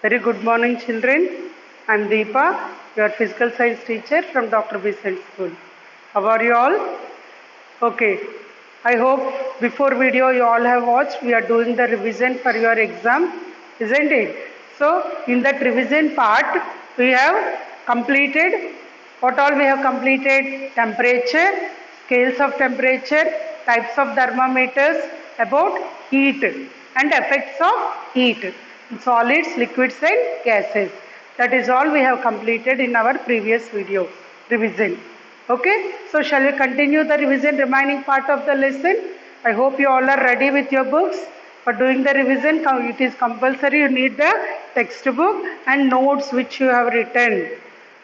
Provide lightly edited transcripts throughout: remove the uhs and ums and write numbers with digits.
Very good morning, children. I am Deepa, your physical science teacher from Dr. Besant School. How are you all? Okay. I hope before video you all have watched. We are doing the revision for your exam, isn't it? So, in that revision part, we have completed what all we have completed: temperature, scales of temperature, types of thermometers, about heat and effects of heat in solids, liquids and gases. That is all we have completed in our previous video revision. Okay, so shall we continue the revision remaining part of the lesson? I hope you all are ready with your books. For doing the revision, it is compulsory you need the textbook and notes which you have written.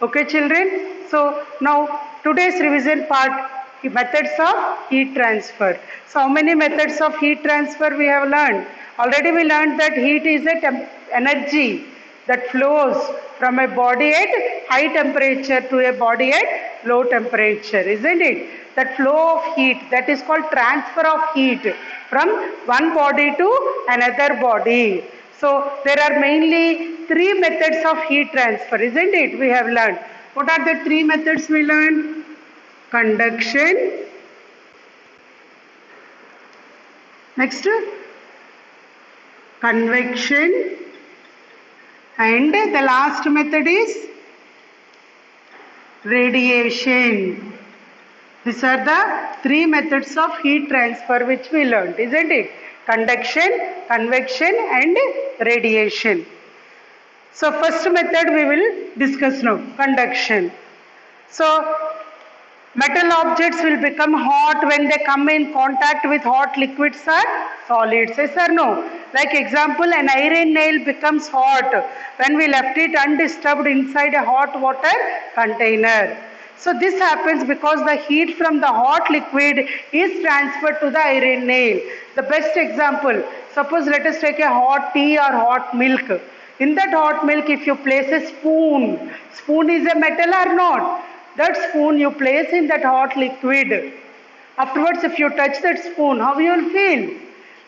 Okay, children? So now today's revision part, methods of heat transfer. So how many methods of heat transfer we have learned? Already we learned that heat is a energy that flows from a body at high temperature to a body at low temperature, isn't it? That flow of heat, that is called transfer of heat from one body to another body. So there are mainly three methods of heat transfer, isn't it? We have learned. What are the three methods we learned? Conduction. Next, convection. And the last method is radiation. These are the three methods of heat transfer which we learned, isn't it? Conduction, convection and radiation. So first method we will discuss now, conduction. So metal objects will become hot when they come in contact with hot liquids or solids, yes or no? Like example, an iron nail becomes hot when we left it undisturbed inside a hot water container. So this happens because the heat from the hot liquid is transferred to the iron nail. The best example, suppose let us take a hot tea or hot milk. In that hot milk, if you place a spoon, spoon is a metal or not? That spoon you place in that hot liquid. Afterwards, if you touch that spoon, how you will feel?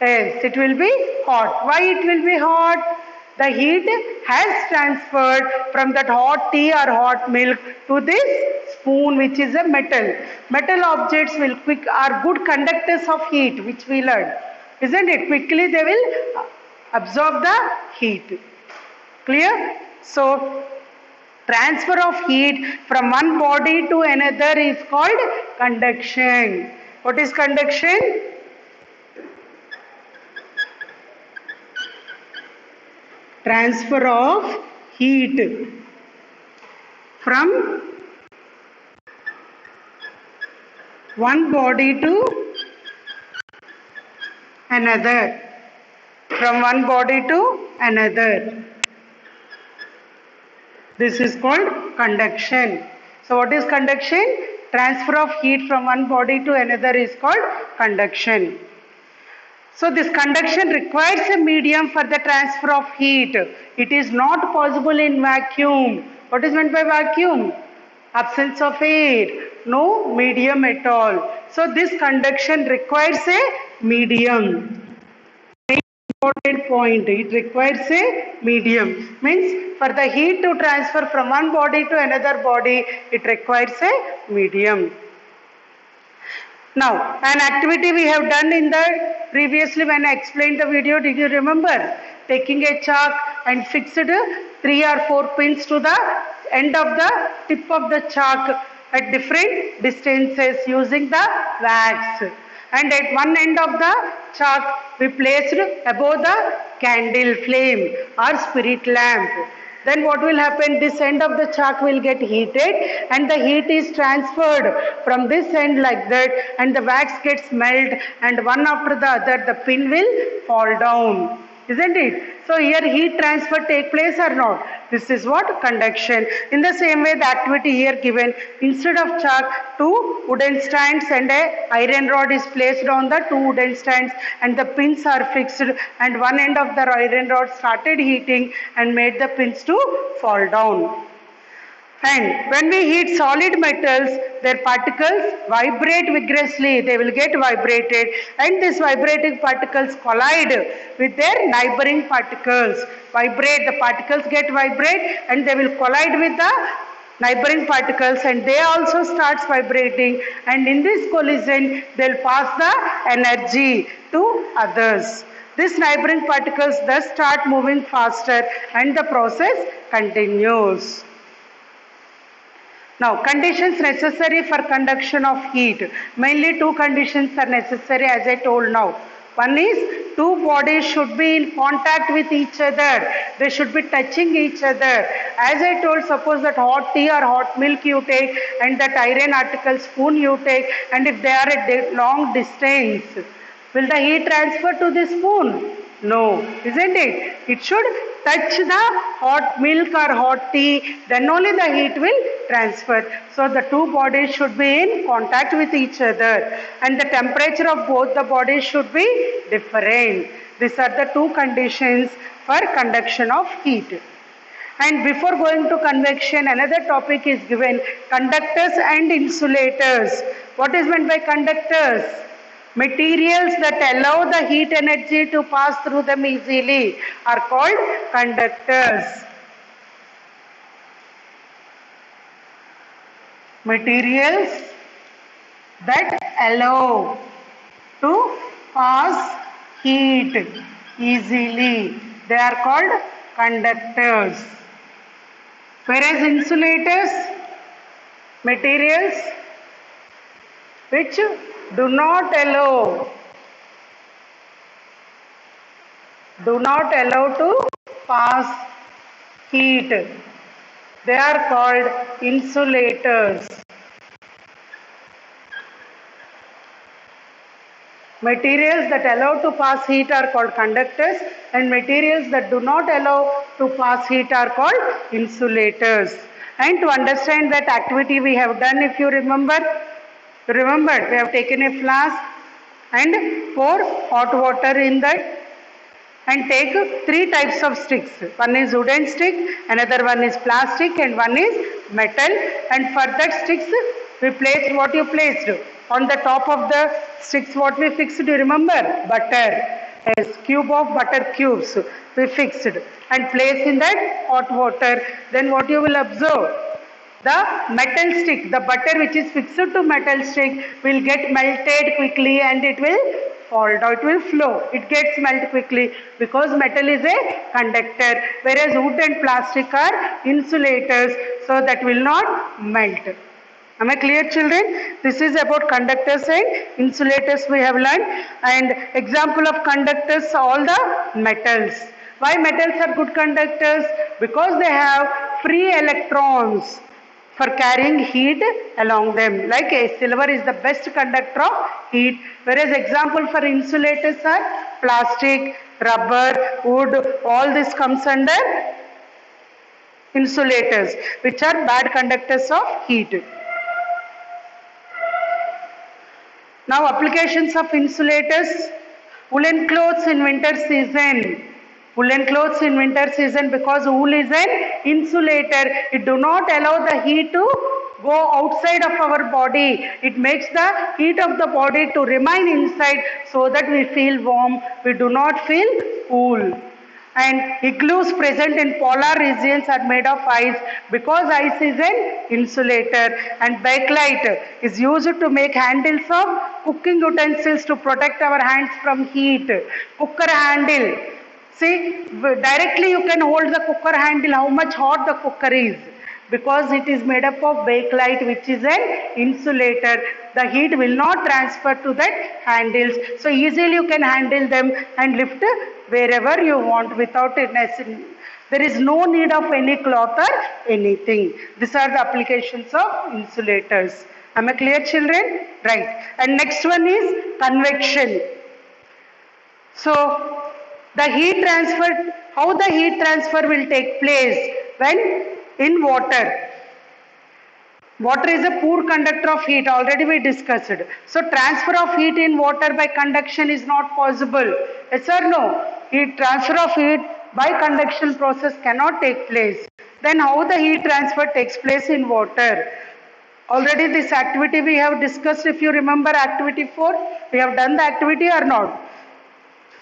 Yes, it will be hot. Why it will be hot? The heat has transferred from that hot tea or hot milk to this spoon, which is a metal. Metal objects are good conductors of heat, which we learned. Isn't it? Quickly they will absorb the heat. Clear? So, transfer of heat from one body to another is called conduction. What is conduction? Transfer of heat from one body to another. From one body to another. This is called conduction. So what is conduction? Transfer of heat from one body to another is called conduction. So this conduction requires a medium for the transfer of heat. It is not possible in vacuum. What is meant by vacuum? Absence of air. No medium at all. So this conduction requires a medium. Important point, it requires a medium. Means for the heat to transfer from one body to another body, it requires a medium. Now, an activity we have done in the previously when I explained the video, did you remember? Taking a chalk and fixed 3 or 4 pins to the end of the tip of the chalk at different distances using the wax. And at one end of the chalk we placed above the candle flame or spirit lamp. Then what will happen? This end of the chalk will get heated and the heat is transferred from this end like that and the wax gets melted and one after the other the pin will fall down. Isn't it? So here heat transfer take place or not? This is what? Conduction. In the same way the activity here given, instead of chalk, 2 wooden stands and a iron rod is placed on the 2 wooden stands and the pins are fixed and one end of the iron rod started heating and made the pins to fall down. And when we heat solid metals, their particles vibrate vigorously. They will get vibrated, and these vibrating particles collide with their neighboring particles. Vibrate, the particles get vibrate, and they will collide with the neighboring particles, and they also starts vibrating, and in this collision they'll pass the energy to others. These neighboring particles thus start moving faster, and the process continues. Now, conditions necessary for conduction of heat. Mainly two conditions are necessary, as I told now. One is, two bodies should be in contact with each other. They should be touching each other. As I told, suppose that hot tea or hot milk you take, and that iron article spoon you take, and if they are at a long distance, will the heat transfer to the spoon? No, isn't it? It should touch the hot milk or hot tea, then only the heat will transfer. So the two bodies should be in contact with each other, and the temperature of both the bodies should be different. These are the two conditions for conduction of heat. And before going to convection, another topic is given, conductors and insulators. What is meant by conductors? Materials that allow the heat energy to pass through them easily are called conductors. Materials that allow to pass heat easily, they are called conductors. Whereas insulators, materials which do not allow to pass heat, they are called insulators. Materials that allow to pass heat are called conductors, and materials that do not allow to pass heat are called insulators. And to understand that activity we have done, if you remembered, we have taken a flask and pour hot water in that, and take three types of sticks. One is wooden stick, another one is plastic, and one is metal. And for that sticks, we placed what you placed. On the top of the sticks, what we fixed, do you remember? Butter. A cube of butter cubes we fixed and placed in that hot water. Then what you will observe? The metal stick, the butter which is fixed to metal stick will get melted quickly, and it will fall down, it will flow. It gets melted quickly because metal is a conductor, whereas wood and plastic are insulators, so that will not melt. Am I clear, children? This is about conductors and insulators we have learned. And example of conductors, all the metals. Why metals are good conductors? Because they have free electrons for carrying heat along them. Like silver is the best conductor of heat, whereas example for insulators are plastic, rubber, wood, all this comes under insulators, which are bad conductors of heat. Now applications of insulators, woolen clothes in winter season. Woolen clothes in winter season, because wool is an insulator. It do not allow the heat to go outside of our body. It makes the heat of the body to remain inside, so that we feel warm. We do not feel cool. And igloos present in polar regions are made of ice, because ice is an insulator. And bakelite is used to make handles of cooking utensils to protect our hands from heat. Cooker handle. See, directly you can hold the cooker handle, how much hot the cooker is, because it is made up of bakelite, which is an insulator. The heat will not transfer to that handles. So easily you can handle them and lift wherever you want without it. There is no need of any cloth or anything. These are the applications of insulators. Am I clear, children? Right. And next one is convection. So the heat transfer, how the heat transfer will take place? When in water. Water is a poor conductor of heat, already we discussed. So transfer of heat in water by conduction is not possible. Yes or no? Transfer of heat by conduction process cannot take place. Then how the heat transfer takes place in water? Already this activity we have discussed. If you remember activity 4, we have done the activity or not?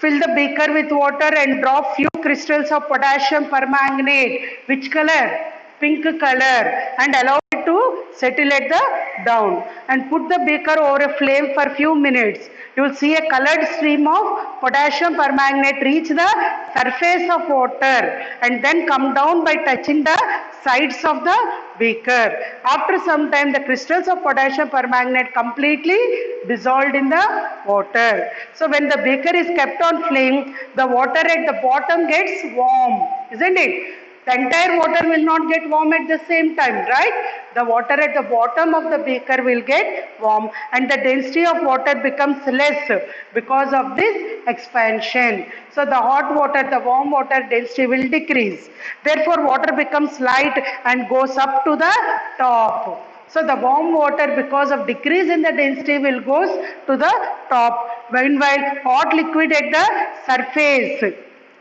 Fill the beaker with water and drop few crystals of potassium permanganate. Which color? Pink color. And allow it to settle at the down. And put the beaker over a flame for few minutes. You will see a colored stream of potassium permanganate reach the surface of water and then come down by touching the sides of the beaker. After some time, the crystals of potassium permanganate completely dissolved in the water. So when the beaker is kept on flame, the water at the bottom gets warm, isn't it? The entire water will not get warm at the same time, right? The water at the bottom of the beaker will get warm and the density of water becomes less because of this expansion. So the hot water, the warm water density will decrease. Therefore, water becomes light and goes up to the top. So the warm water, because of decrease in the density, will goes to the top. Meanwhile, hot liquid at the surface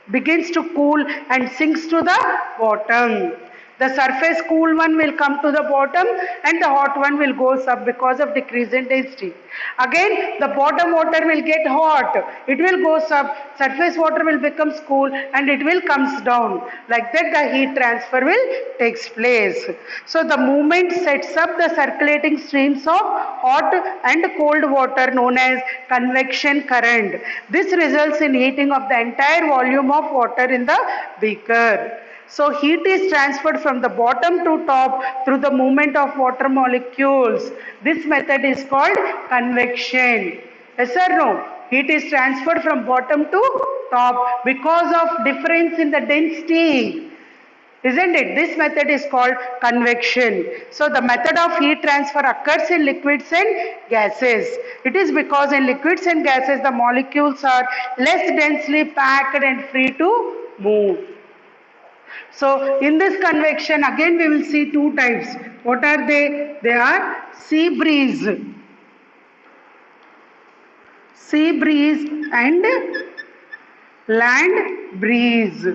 begins to cool and sinks to the bottom. The surface cool one will come to the bottom and the hot one will go up because of decrease in density. Again, the bottom water will get hot. It will go up. Surface water will become cool and it will comes down. Like that the heat transfer will takes place. So the movement sets up the circulating streams of hot and cold water known as convection current. This results in heating of the entire volume of water in the beaker. So heat is transferred from the bottom to top through the movement of water molecules. This method is called convection. Yes or no? Heat is transferred from bottom to top because of difference in the density. Isn't it? This method is called convection. So the method of heat transfer occurs in liquids and gases. It is because in liquids and gases the molecules are less densely packed and free to move. So in this convection again we will see two types. What are they? They are sea breeze and land breeze.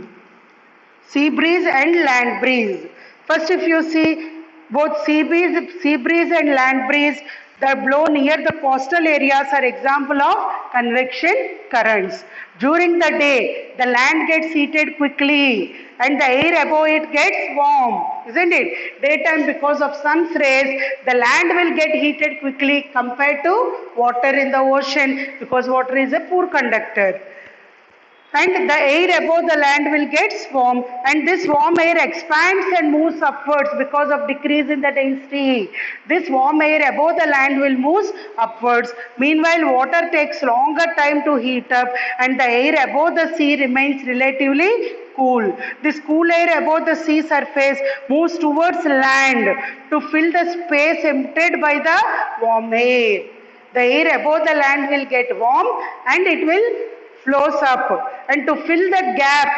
Sea breeze and land breeze. First if you see both sea breeze and land breeze that blow near the coastal areas are example of convection currents. During the day, the land gets heated quickly and the air above it gets warm, isn't it? Daytime because of sun's rays, the land will get heated quickly compared to water in the ocean because water is a poor conductor. And the air above the land will get warm and this warm air expands and moves upwards because of decrease in the density. This warm air above the land will move upwards. Meanwhile, water takes longer time to heat up and the air above the sea remains relatively cool. This cool air above the sea surface moves towards land to fill the space emptied by the warm air. The air above the land will get warm and it will flows up and to fill that gap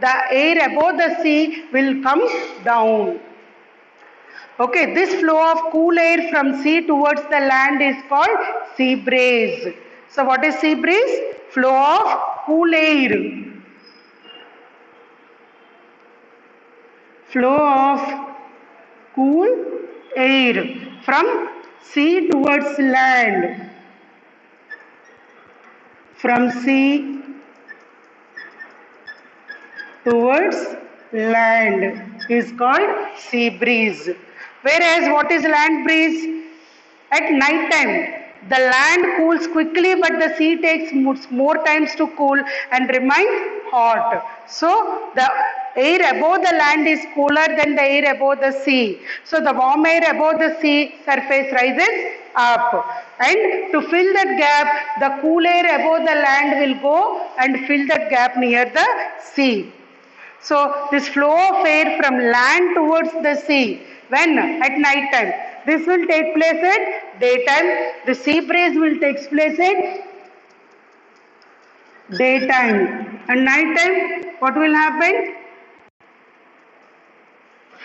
the air above the sea will come down. Okay, this flow of cool air from sea towards the land is called sea breeze. So what is sea breeze? Flow of cool air. Flow of cool air from sea towards land. From sea towards land is called sea breeze. Whereas what is land breeze? At night time, the land cools quickly but the sea takes more times to cool and remains hot. So the air above the land is cooler than the air above the sea. So the warm air above the sea surface rises up and to fill that gap the cool air above the land will go and fill that gap near the sea. So this flow of air from land towards the sea when at night time, this will take place at daytime, the sea breeze will take place at daytime and night time what will happen?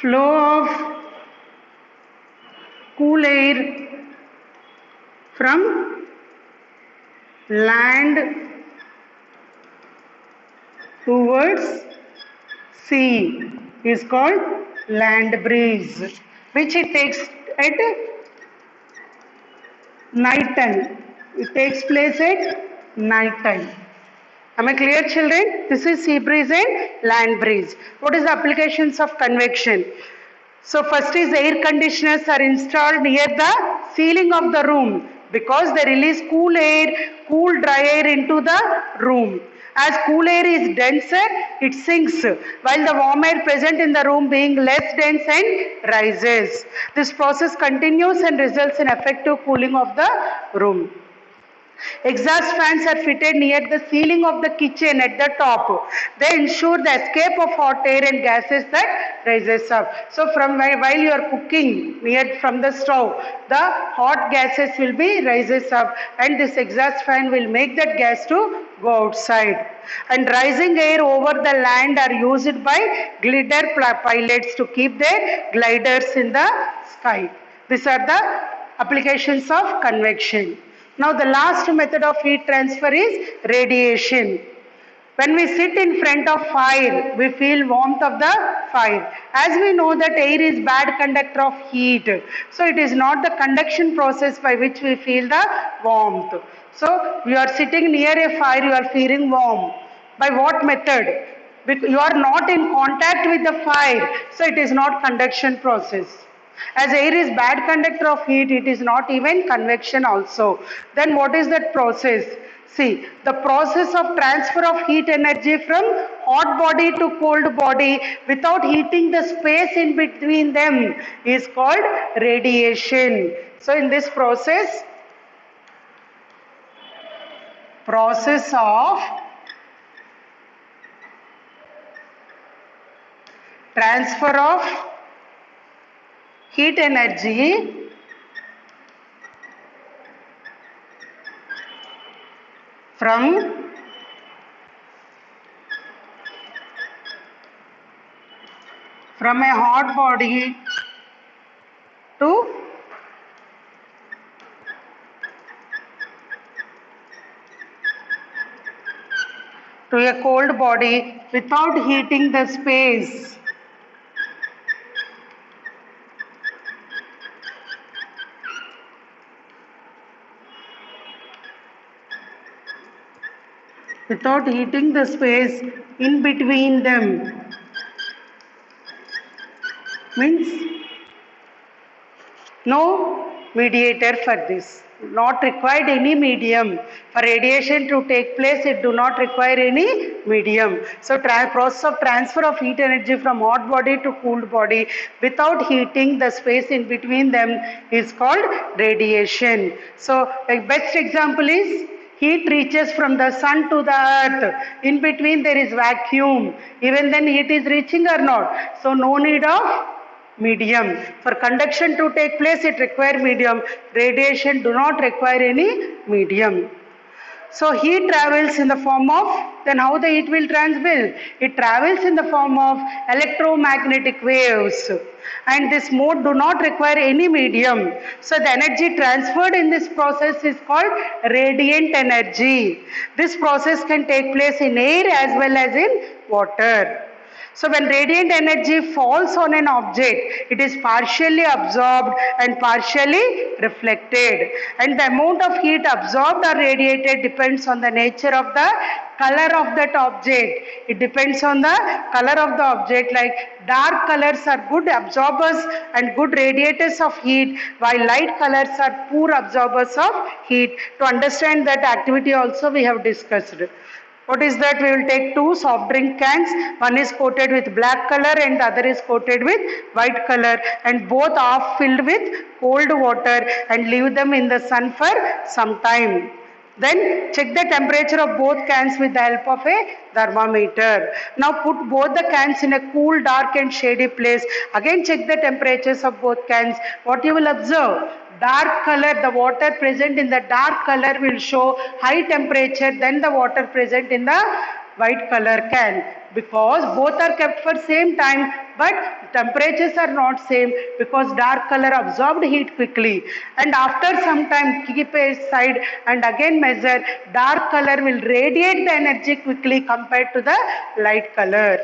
Flow of cool air from land towards sea is called land breeze, which it takes at night time. It takes place at night time. Am I clear, children? This is sea breeze and land breeze. What is the applications of convection? So first is air conditioners are installed near the ceiling of the room because they release cool air, cool dry air into the room. As cool air is denser, it sinks, while the warm air present in the room being less dense and rises. This process continues and results in effective cooling of the room. Exhaust fans are fitted near the ceiling of the kitchen at the top. They ensure the escape of hot air and gases that rises up. So from while you are cooking near from the stove, the hot gases will be rises up, and this exhaust fan will make that gas to go outside. And rising air over the land are used by glider pilots to keep their gliders in the sky. These are the applications of convection. Now the last method of heat transfer is radiation. When we sit in front of fire, we feel warmth of the fire. As we know that air is bad conductor of heat. So it is not the conduction process by which we feel the warmth. So you are sitting near a fire, you are feeling warm. By what method? You are not in contact with the fire. So it is not conduction process. As air is bad conductor of heat, it is not even convection also. Then what is that process? See, the process of transfer of heat energy from hot body to cold body without heating the space in between them is called radiation. So in this process of transfer of heat energy from a hot body to a cold body without heating the space. Without heating the space in between them. Means no mediator for this. Not required any medium. For radiation to take place, it do not require any medium. So process of transfer of heat energy from hot body to cooled body without heating the space in between them is called radiation. So the best example is heat reaches from the sun to the earth. In between there is vacuum. Even then heat is reaching or not. So no need of medium. For conduction to take place, it requires medium. Radiation do not require any medium. So heat travels in the form of, then how the heat will transmit? It travels in the form of electromagnetic waves. And this mode do not require any medium. So the energy transferred in this process is called radiant energy. This process can take place in air as well as in water. So when radiant energy falls on an object, it is partially absorbed and partially reflected. And the amount of heat absorbed or radiated depends on the nature of the color of that object. It depends on the color of the object, like dark colors are good absorbers and good radiators of heat, while light colors are poor absorbers of heat. To understand that activity also we have discussed. What is that? We will take two soft drink cans. One is coated with black color and the other is coated with white color, and both are filled with cold water and leave them in the sun for some time. Then check the temperature of both cans with the help of a thermometer. Now put both the cans in a cool, dark and shady place. Again check the temperatures of both cans. What you will observe? Dark color, the water present in the dark color will show high temperature than the water present in the white color can, because both are kept for same time but temperatures are not same, because dark color absorbed heat quickly, and after some time keep aside and again measure, dark color will radiate the energy quickly compared to the light color.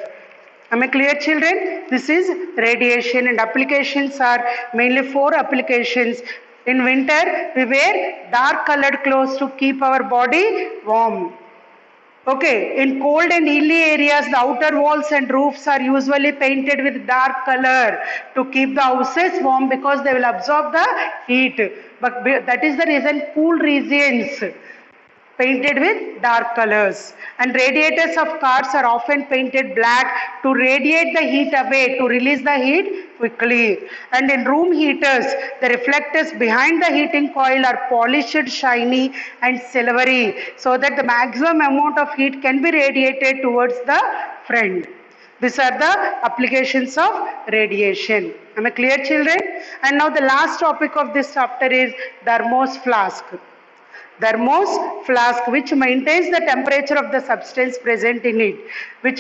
Am I clear, children? This is radiation, and applications are mainly 4 applications. In winter, we wear dark colored clothes to keep our body warm. Okay, in cold and hilly areas, the outer walls and roofs are usually painted with dark color to keep the houses warm because they will absorb the heat. But that is the reason cool regions painted with dark colors. And radiators of cars are often painted black to radiate the heat away, to release the heat quickly. And in room heaters, the reflectors behind the heating coil are polished, shiny and silvery so that the maximum amount of heat can be radiated towards the front. These are the applications of radiation. Am I clear, children? And now the last topic of this chapter is thermos flask. Thermos flask, which maintains the temperature of the substance present in it, which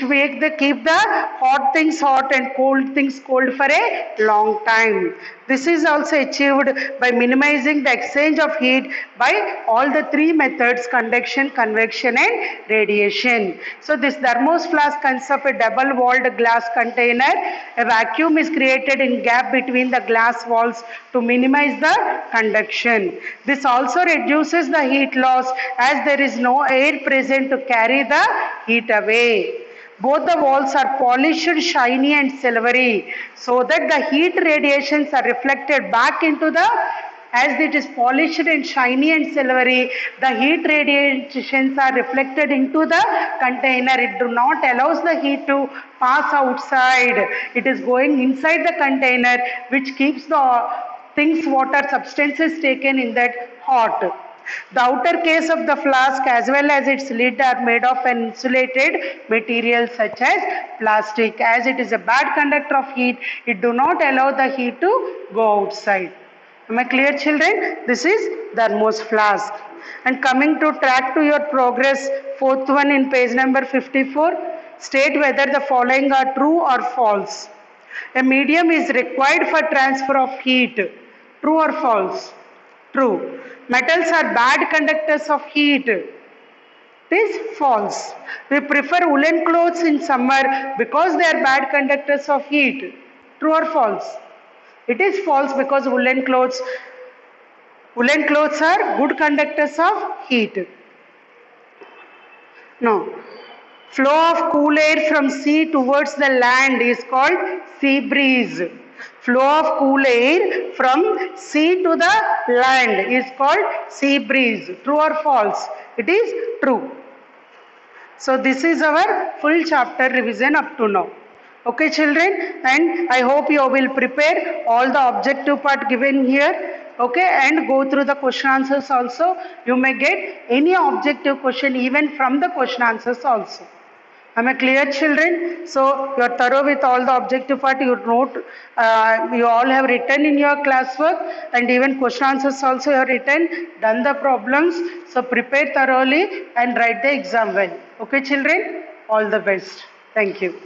keep the hot things hot and cold things cold for a long time. This is also achieved by minimizing the exchange of heat by all the 3 methods: conduction, convection and radiation. So this thermos flask consists of a double walled glass container. A vacuum is created in gap between the glass walls to minimize the conduction. This also reduces the heat loss as there is no air present to carry the heat away. Both the walls are polished, shiny and silvery so that the heat radiations are reflected back into the, as it is polished and shiny and silvery, the heat radiations are reflected into the container. It do not allows the heat to pass outside. It is going inside the container, which keeps the things what are substances taken in that hot. The outer case of the flask as well as its lid are made of an insulated material such as plastic. As it is a bad conductor of heat, it do not allow the heat to go outside. Am I clear, children? This is thermos flask. And coming to track to your progress, 4th one in page number 54, state whether the following are true or false. A medium is required for transfer of heat. True or false? True. Metals are bad conductors of heat. It is false. We prefer woolen clothes in summer because they are bad conductors of heat. True or false? It is false because woolen clothes are good conductors of heat. No. Flow of cool air from sea towards the land is called sea breeze. Flow of cool air from sea to the land is called sea breeze. True or false? It is true. So this is our full chapter revision up to now. Okay, children, and I hope you will prepare all the objective part given here. Okay, and go through the question answers also. You may get any objective question even from the question answers also. Am I clear, children? So you are thorough with all the objective part. You note, you all have written in your classwork, and even question answers also you have written, done the problems. So prepare thoroughly and write the exam well. Okay, children? All the best. Thank you.